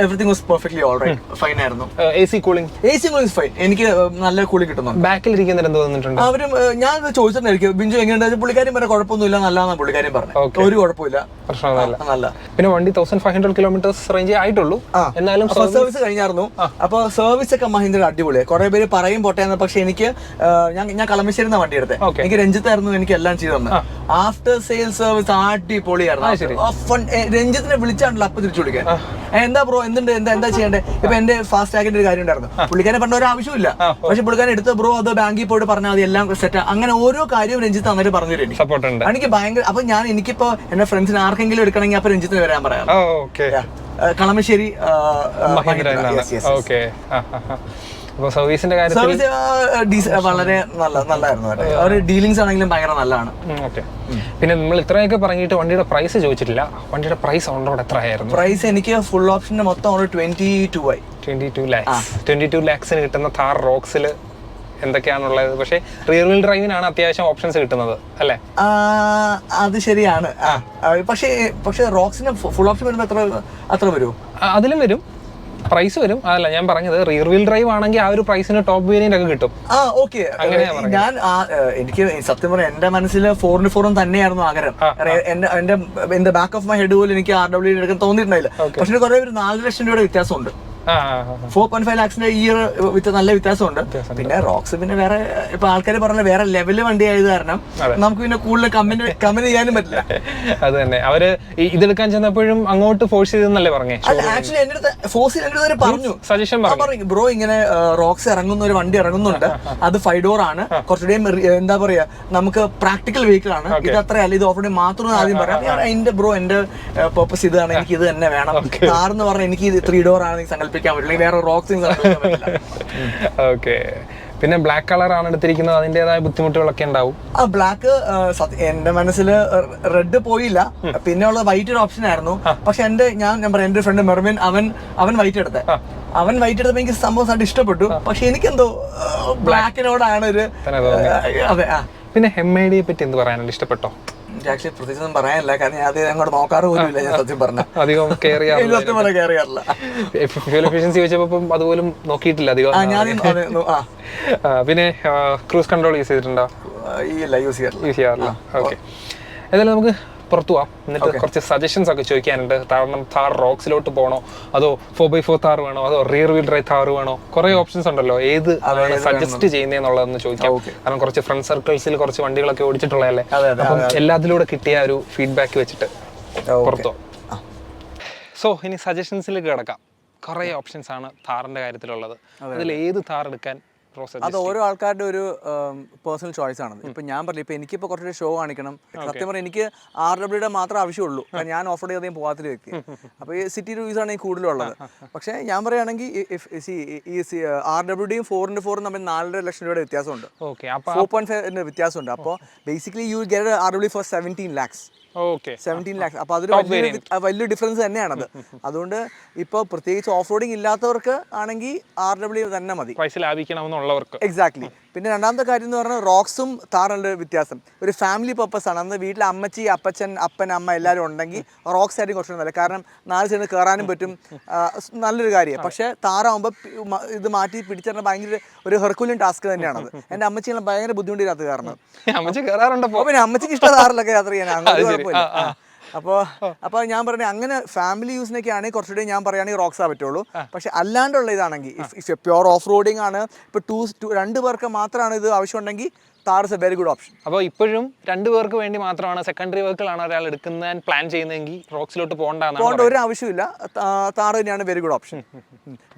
Everything was perfectly alright, fine ആയിരുന്നു. AC cooling fine. എനിക്ക് നല്ല കൂളിംഗ് കിട്ടുന്നുണ്ട്. ബാക്കിൽ ഇരിക്കുന്നവർ എന്ത് തോന്നിയിട്ടുണ്ട്? അവരും ഞാൻ ചോദിച്ചിട്ടുണ്ടായിരിക്കും ബിഞ്ചു എങ്ങനെയുണ്ട്. പുള്ളിക്കാരും പറഞ്ഞ കുഴപ്പമൊന്നുമില്ല, നല്ലതാണ് പുള്ളിക്കാരും പറഞ്ഞു. ഒരു കുഴപ്പമില്ല, പ്രശ്നമൊന്നുമില്ല, നല്ല. പിന്നെ വണ്ടി 1500 കിലോമീറ്റേഴ്സ് റേഞ്ച് ആയിട്ടുള്ളൂ. എന്നാലും സർവീസ് കഴിഞ്ഞായിരുന്നു. അപ്പൊ സർവീസ് ഒക്കെ മഹീന്ദ്ര അടിപൊളിയാണ്. കുറെ പേര് പറയും പൊട്ടയെന്ന്. പക്ഷെ എനിക്ക് ഞാൻ കളമശ്ശേരിന്ന വണ്ടി എടുത്തത്. എനിക്ക് രഞ്ജിത്തായിരുന്നു എനിക്ക് എല്ലാം ചെയ്തു തന്നെ. ആഫ്റ്റർ സെയിൽ സർവീസ് അടിപൊളിയായിരുന്നു. രഞ്ജിത്തിനെ വിളിച്ചാണല്ലോ അപ്പൊ തിരിച്ചു വിളിക്കാൻ. എന്താ ബ്രോ എന്തുണ്ട്, എന്താ ചെയ്യണ്ടേ? ഇപ്പൊ എന്റെ ഫാസ്റ്റ് ടാഗിന്റെ ഒരു കാര്യം ഉണ്ടായിരുന്നു. പുള്ളിക്കാരെ പറഞ്ഞ ഒരു ആവശ്യമില്ല. പക്ഷെ പുള്ളിക്കാരൻ എടുത്ത് ബ്രോ അത് ബാങ്കിൽ പോയിട്ട് പറഞ്ഞാൽ മതി, എല്ലാം സെറ്റ്. അങ്ങനെ ഓരോ കാര്യവും രഞ്ജിത്ത് അന്നേരം പറഞ്ഞു തരും. എനിക്ക് ഭയങ്കര. അപ്പൊ എനിക്കിപ്പോ എന്റെ ഫ്രണ്ട്സിന് ആർക്കെങ്കിലും എടുക്കണമെങ്കിൽ അപ്പൊ രഞ്ജിത്തിന് വരാൻ പറയാം. കളമശ്ശേരി സർവീസിന്റെ വളരെ നല്ലായിരുന്നു. ഡീലിംഗ്സ് ആണെങ്കിലും ഭയങ്കര നല്ലതാണ്. പിന്നെ നമ്മൾ ഇത്രയൊക്കെ പറഞ്ഞിട്ട് വണ്ടിയുടെ പ്രൈസ് ചോദിച്ചിട്ടില്ല. വണ്ടിയുടെ പ്രൈസ് ഓൺറോഡ് എത്രയായിരുന്നു? പ്രൈസ് എനിക്ക് ഫുൾ ഓപ്ഷന്റെ മൊത്തം 22 lakhs കിട്ടുന്ന താർ റോക്സിൽ എന്തൊക്കെയാണുള്ളത്? പക്ഷേ റിയർ വീൽ ഡ്രൈവിനാണ് അത്യാവശ്യം ഓപ്ഷൻസ് കിട്ടുന്നത് അല്ലേ? അത് ശരിയാണ്. പക്ഷേ റോക്സിന് ഫുൾ ഓപ്ഷൻ വരുമ്പോൾ അത്ര വരുമോ? അതിലും വരും, പ്രൈസ് വരും. അതല്ല ഞാൻ പറഞ്ഞത്, റിയർ വീൽ ഡ്രൈവ് ആണെങ്കിൽ ആ ഒരു പ്രൈസിന് ടോപ്പ് വേരിയന്റ് ഒക്കെ കിട്ടും. ഞാൻ എനിക്ക് സത്യം പറയാം എന്റെ മനസ്സിൽ 4x4 തന്നെയായിരുന്നു ആഗ്രഹം. എന്റെ ബാക്ക് ഓഫ് മൈ ഹെഡ് പോലും എനിക്ക് RW എടുക്കാൻ തോന്നിയിട്ടുണ്ടായില്ല. പക്ഷെ കുറെ ഒരു 4 ലക്ഷം രൂപയുടെ വ്യത്യാസമുണ്ട്. 4.5 lakhs ഇയർ നല്ല വ്യത്യാസമുണ്ട്. പിന്നെ റോക്സ് പിന്നെ വേറെ ഇപ്പൊ ആൾക്കാർ പറഞ്ഞ വേറെ ലെവല് വണ്ടി ആയത് കാരണം നമുക്ക് പിന്നെ കൂടുതൽ കമ്പനി ചെയ്യാനും പറ്റില്ല. അത് തന്നെ അവര് ഇതെടുക്കാൻ ചെന്നപ്പോഴും അങ്ങോട്ട് ഫോഴ്സ് ചെയ്തെന്നല്ലേ പറഞ്ഞേ? ആക്ച്വലി എന്റെ അടുത്ത് ഫോഴ്സ് എന്റെ അടുത്ത് പറഞ്ഞു, സജഷൻ പറഞ്ഞു ബ്രോ ഇങ്ങനെ റോക്സ് ഇറങ്ങുന്ന ഒരു വണ്ടി ഇറങ്ങുന്നുണ്ട്, അത് 5 door ആണ്, കുറച്ചുകൂടെയും എന്താ പറയാ നമുക്ക് പ്രാക്ടിക്കൽ വെഹിക്കിൾ ആണ്, ഇത് അത്രയല്ല ഇത് ഓഫ് റോഡിങ് മാത്രം ആദ്യം പറയാം. എന്റെ ബ്രോ എന്റെ പർപ്പസ് ഇതാണ്, എനിക്ക് ഇത് തന്നെ വേണം. കാർ എന്ന് പറഞ്ഞാൽ എനിക്ക് ഇത് 3 door ആണ് സങ്കല്പിക്കാൻ പറ്റില്ല, വേറെ റോക്സ് സങ്കല്പിക്കാൻ പറ്റില്ല. ഓക്കെ. പിന്നെ ബ്ലാക്ക് കളർ ആണ് എടുത്തിരിക്കുന്നത്, അതിന്റേതായ ബുദ്ധിമുട്ടുകളൊക്കെ ഉണ്ടാവും. ആ ബ്ലാക്ക് എന്റെ മനസ്സിൽ റെഡ് പോയില്ല, പിന്നെ ഉള്ള വൈറ്റ് ഒരു ഓപ്ഷൻ ആയിരുന്നു. പക്ഷെ ഞാൻ പറയാം എന്റെ ഫ്രണ്ട് മെർവിൻ അവൻ വൈറ്റ് എടുത്തേ. അവൻ വൈറ്റ് എടുത്തപ്പോ എനിക്ക് സംഭവം ഇഷ്ടപ്പെട്ടു. പക്ഷെ എനിക്കെന്തോ ബ്ലാക്കിനോടാണ് ഒരു അതെ. പിന്നെ MID പറ്റി എന്ത് പറയാനുണ്ട്, ഇഷ്ടപ്പെട്ടോ? ആക്ച്വലി പ്രത്യേകിച്ചൊന്നും പറയാനില്ല, കാരണം ഞാൻ അത് അങ്ങോട്ട് നോക്കാറ് പോലും ഇല്ല. ഞാൻ സത്യം പറഞ്ഞ അധികം കെയർ ചെയ്യാറില്ല. ഫ്യൂൽ എഫിഷ്യൻസി ചോദിച്ചപ്പോൾ അതുപോലും നോക്കിയിട്ടില്ല അധികം. പിന്നെ ക്രൂസ് കൺട്രോൾ യൂസ് ചെയ്തിട്ടുണ്ടോ? യൂസ് ചെയ്യാറില്ല. ഓക്കെ. ഏതായാലും നമുക്ക് പുറത്തു പോവാം, എന്നിട്ട് കുറച്ച് സജഷൻസ് ഒക്കെ ചോദിക്കാനുണ്ട്. കാരണം താർ റോക്സിലോട്ട് പോകണോ, അതോ 4x4 താർ വേണോ, അതോ റിയർ വീൽ ഡ്രൈവ് താർ വേണോ, കുറെ ഓപ്ഷൻസ് ഉണ്ടല്ലോ, ഏത് സജസ്റ്റ് ചെയ്യുന്നതെന്നുള്ളതെന്ന് ചോദിക്കാം. കാരണം കുറച്ച് ഫ്രണ്ട് സർക്കിൾസിൽ കുറച്ച് വണ്ടികളൊക്കെ ഓടിച്ചിട്ടുള്ളതല്ലേ, അപ്പം എല്ലാത്തിലൂടെ കിട്ടിയ ഒരു ഫീഡ്ബാക്ക് വെച്ചിട്ട് പുറത്തു. സോ ഇനി സജഷൻസിലേക്ക് കിടക്കാം. കുറെ ഓപ്ഷൻസ് ആണ് താറിന്റെ കാര്യത്തിലുള്ളത്. അതിൽ ഏത് താർ എടുക്കാൻ? അത് ഓരോ ആൾക്കാരുടെ ഒരു പേഴ്സണൽ ചോയ്സ് ആണ്. ഇപ്പൊ ഞാൻ പറഞ്ഞു, ഇപ്പൊ എനിക്കിപ്പോ കുറച്ചൊരു ഷോ കാണിക്കണം, സത്യം പറഞ്ഞാൽ എനിക്ക് RWയുടെ മാത്രമേ ആവശ്യമുള്ളൂ. ഞാൻ ഓഫ് റോഡ് ചെയ്തേം പോകാത്തൊരു വ്യക്തി. അപ്പൊ ഈ സിറ്റി യൂസ് ആണ് ഈ കൂടുതലുള്ളത്. പക്ഷെ ഞാൻ പറയുകയാണെങ്കിൽ ഈ RWയും 4x4 തമ്മിൽ 4.5 ലക്ഷം രൂപയുടെ വ്യത്യാസമുണ്ട്, 4.5 വ്യത്യാസമുണ്ട്. അപ്പോൾ basically you get RW for 17 lakhs. 17 lakhs. അപ്പൊ അതൊരു വലിയ ഡിഫറൻസ് തന്നെയാണത്. അതുകൊണ്ട് ഇപ്പൊ പ്രത്യേകിച്ച് ഓഫ് റോഡിങ് ഇല്ലാത്തവർക്ക് ആണെങ്കിൽ RW തന്നെ മതി, പൈസ ലാഭിക്കണമെന്നുള്ളവർക്ക്. എക്സാക്ട്ലി. പിന്നെ രണ്ടാമത്തെ കാര്യം എന്ന് പറഞ്ഞാൽ റോക്സും താറുള്ള വ്യത്യാസം ഒരു ഫാമിലി പർപ്പസ് ആണ്. അന്ന് വീട്ടിൽ അമ്മച്ചി, അപ്പച്ചൻ, അപ്പൻ, അമ്മ എല്ലാവരും ഉണ്ടെങ്കിൽ റോക്സ് ആയിരിക്കും കുറച്ചുകൂടി നല്ലത്. കാരണം 4 സൈഡിൽ കയറാനും പറ്റും, നല്ലൊരു കാര്യം. പക്ഷെ താറാവുമ്പോൾ ഇത് മാറ്റി പിടിച്ചിട്ട് ഭയങ്കര ഒരു ഹെർക്കുലിയൻ ടാസ്ക് തന്നെയാണത്. എൻ്റെ അമ്മച്ചിയെല്ലാം ഭയങ്കര ബുദ്ധിമുട്ടില്ലാത്ത കാരണം പിന്നെ അമ്മച്ചിക്ക് ഇഷ്ടം താറിലൊക്കെ യാത്ര ചെയ്യാൻ, അങ്ങനെ കുഴപ്പമില്ല. അപ്പോൾ ഞാൻ പറഞ്ഞ അങ്ങനെ ഫാമിലി യൂസിനൊക്കെ ആണെങ്കിൽ കുറച്ചുകൂടി ഞാൻ പറയുകയാണെങ്കിൽ റോക്സാ പറ്റുള്ളൂ. പക്ഷെ അല്ലാണ്ടുള്ള ഇതാണെങ്കിൽ ഇഫ് പ്യോർ ഓഫ് റോഡിങ് ആണ്, ഇപ്പോൾ 2 പേർക്ക് മാത്രമാണ് ഇത് ആവശ്യമുണ്ടെങ്കിൽ Thar is A very good option. അപ്പോൾ ഇപ്പോഴും 2 പേർക്ക് വേണ്ടി മാത്രമാണ്, സെക്കൻഡറി വെഹിക്കിളാണ് ഒരാൾ എടുക്കുന്ന പ്ലാൻ ചെയ്യുന്നതെങ്കിൽ റോക്സിലോട്ട് പോകേണ്ട ഒരു ആവശ്യമില്ല. താർ തന്നെയാണ് വെരി ഗുഡ് ഓപ്ഷൻ.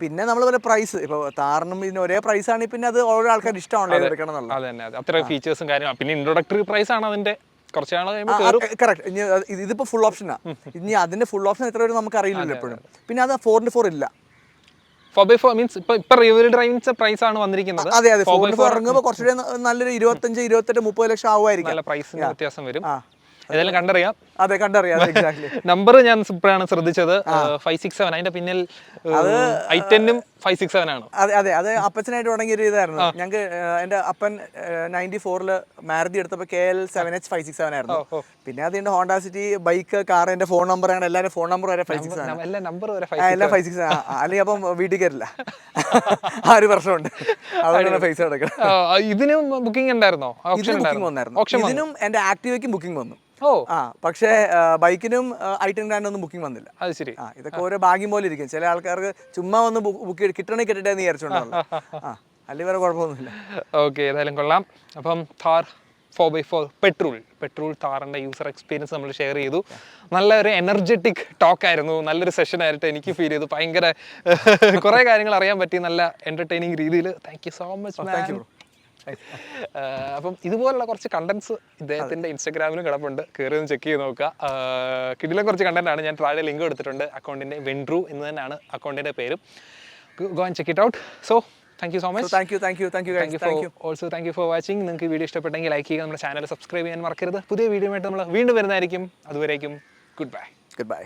പിന്നെ നമ്മൾ പോലെ പ്രൈസ്, ഇപ്പോൾ താറിനും ഇതിന് ഒരേ പ്രൈസ് ആണെങ്കിൽ പിന്നെ അത് ഓരോ ആൾക്കാർ ഇഷ്ടമാണല്ലോ എടുക്കണം എന്നുള്ളത്. അതെ തന്നെ, അത്ര ഫീച്ചേഴ്സും കാര്യങ്ങളും. പിന്നെ ഇൻട്രോഡക്ടറി പ്രൈസ് ആണ് അതിന്റെ. ഇതിപ്പോ ഫുൾ ഓപ്ഷനാ. ഇനി അതിന്റെ ഫുൾ ഓപ്ഷൻ എത്ര വരും നമുക്ക് അറിയില്ലല്ലോ എപ്പോഴും. പിന്നെ അത് 4x4 ഇല്ല. 4x4 മീൻസ് ഇപ്പൊ റിയർ ഡ്രൈവിന്റെ പ്രൈസ് ആണ് വന്നിരിക്കുന്നത്. അതെ, 4x4 ഇറങ്ങുമ്പോൾ കുറച്ചുകൂടി നല്ലൊരു 25, 28, 30 ലക്ഷം ആവുമായിരിക്കും. നല്ല പ്രൈസിന് വ്യത്യാസം വരും. ഏതായാലും കണ്ടറിയാം. അതെ, കണ്ടറിയാം. എക്സാക്ട്ലി. നമ്പർ ഞാൻ ഇപ്പോഴാണ് ശ്രദ്ധിച്ചത്, 567. അതിന്റെ പിന്നിൽ i10ഉം 567 ആണ്. അതെ, അത് അപ്പച്ചനായിട്ട് തുടങ്ങിയ ഒരു ഇതായിരുന്നു. ഞങ്ങൾക്ക് എന്റെ അപ്പൻ 94 മാരുതി എടുത്തപ്പോൾ KL 7H 567 ആയിരുന്നു. പിന്നെ അതിന്റെ ഹോണ്ട സിറ്റി, ബൈക്ക്, കാർ, എന്റെ ഫോൺ നമ്പർ, അങ്ങനെ എല്ലാവരും ഫോൺ നമ്പർ വരെ 567 ആണ്. എല്ലാം 567. അല്ലെങ്കിൽ അപ്പം വീട്ടിൽ കയറില്ല. ആ ഒരു പ്രശ്നമുണ്ട്, അതുകൊണ്ട് പൈസ എടുക്കണം. ഇതിനും ബുക്കിംഗ് ഉണ്ടായിരുന്നോ? ബുക്കിംഗ് വന്നായിരുന്നു. ഇതിനും എന്റെ ആക്ടിവയ്ക്കും ബുക്കിംഗ് വന്നു. പക്ഷേ ബൈക്കിനും i10 Grand ഒന്നും ബുക്കിംഗ് വന്നില്ല. അത് ശരി. ഇതൊക്കെ ഓരോ ഭാഗ്യം പോലെ ഇരിക്കും. ചില ആൾക്കാർക്ക് ചുമ്മാ വന്ന് ബുക്ക് കിട്ടണേ കിട്ടട്ടെ എന്ന് വിചാരിച്ചോണ്ടല്ലോ. അല്ലെങ്കിൽ വേറെ കുഴപ്പമൊന്നുമില്ല. ഓക്കെ, ഏതായാലും കൊള്ളാം. അപ്പം താർ 4x4 പെട്രോൾ താറിന്റെ യൂസർ എക്സ്പീരിയൻസ് നമ്മൾ ഷെയർ ചെയ്തു. നല്ലൊരു എനർജറ്റിക് ടോക്ക് ആയിരുന്നു, നല്ലൊരു സെഷൻ ആയിട്ട് എനിക്ക് ഫീൽ ചെയ്തു. ഭയങ്കര കുറെ കാര്യങ്ങൾ അറിയാൻ പറ്റി, നല്ല എന്റർടൈനിങ് രീതിയിൽ. Thank you so much. അപ്പം ഇതുപോലുള്ള കുറച്ച് കണ്ടന്റ്സ് ഇദ്ദേഹത്തിന്റെ ഇൻസ്റ്റാഗ്രാമിലും കിടപ്പുണ്ട്, കയറി ഒന്ന് ചെക്ക് ചെയ്ത് നോക്കുക. കിടിലം കുറച്ച് കണ്ടന്റ് ആണ്. ഞാൻ താഴെ ലിങ്ക് എടുത്തിട്ടുണ്ട്. അക്കൗണ്ടിന്റെ വെൻട്രു എന്ന് തന്നെയാണ് അക്കൗണ്ടിന്റെ പേരും. Go and check it out. So thank you so much. Thank you for watching. നിങ്ങൾക്ക് വീഡിയോ ഇഷ്ടപ്പെട്ടെങ്കിൽ ലൈക്ക് ചെയ്യുക, നമ്മുടെ ചാനൽ സബ്സ്ക്രൈബ് ചെയ്യാൻ മറക്കരുത്. പുതിയ വീഡിയോ ആയിട്ട് നമ്മൾ വീണ്ടും വരുന്നതായിരിക്കും. അതുവരേക്കും ഗുഡ് ബൈ.